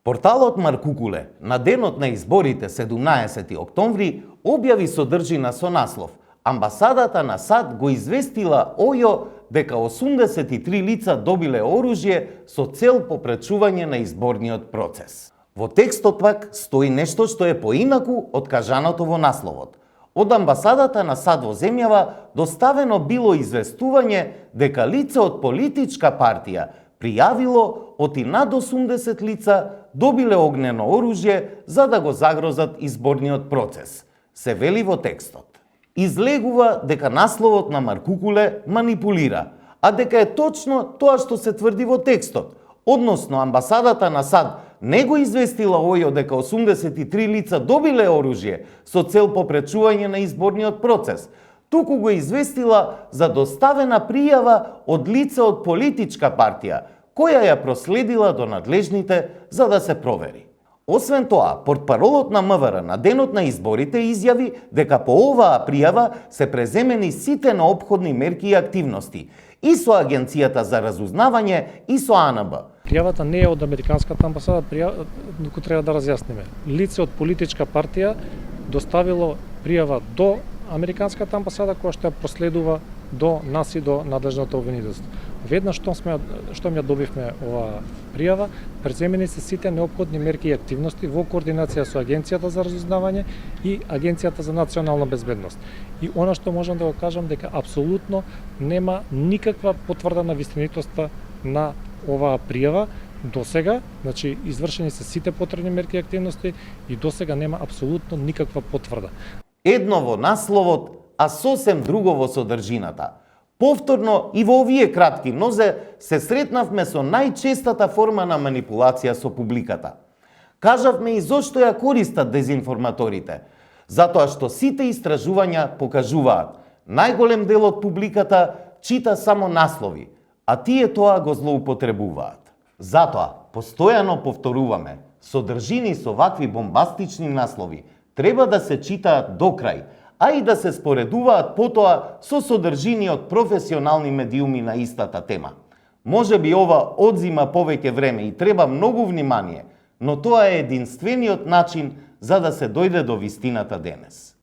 Порталот Маркукуле на денот на изборите 17 октомври објави содржина со наслов Амбасадата на САД го известила ОЈО дека 83 лица добиле оружје со цел попречување на изборниот процес. Во текстот пак стои нешто што е поинаку од кажаното во насловот. Од Амбасадата на САД во земјава доставено било известување дека лице од политичка партија пријавило оти над 80 лица добиле огнено оружје за да го загрозат изборниот процес, се вели во текстот. Излегува дека насловот на Маркукуле манипулира, а дека е точно тоа што се тврди во текстот, односно Амбасадата на САД не го известила ОЈО дека 83 лица добиле оружје со цел попречување на изборниот процес, туку го известила за доставена пријава од лице од политичка партија, која ја проследила до надлежните за да се провери. Освен тоа, портпаролот на МВР на денот на изборите изјави дека по оваа пријава се преземени сите неопходни мерки и активности и со Агенцијата за разузнавање и со АНБ. Пријавата не е од Американската амбасада, туку треба да разјасниме. Лице од политичка партија доставило пријава до Американската амбасада, која што ја проследува до нас и до надлежното обвинителство. Веднаш штом ја добивме оваа пријава, преземени се сите неопходни мерки и активности во координација со Агенцијата за разузнавање и Агенцијата за национална безбедност. И она што можам да го кажам дека апсолутно нема никаква потврда на вистинитоста на оваа пријава. Досега, значи извршени се сите потребни мерки и активности и досега нема апсолутно никаква потврда. Едно во насловот, а сосем друго во содржината. Повторно и во овие кратки нозе се сретнавме со најчестата форма на манипулација со публиката. Кажавме и зошто ја користат дезинформаторите. Затоа што сите истражувања покажуваат најголем дел од публиката чита само наслови, а тие тоа го злоупотребуваат. Затоа, постојано повторуваме, содржини со вакви бомбастични наслови треба да се читаат до крај, а и да се споредуваат потоа со содржини од професионални медиуми на истата тема. Може би ова одзима повеќе време и треба многу внимание, но тоа е единствениот начин за да се дојде до вистината денес.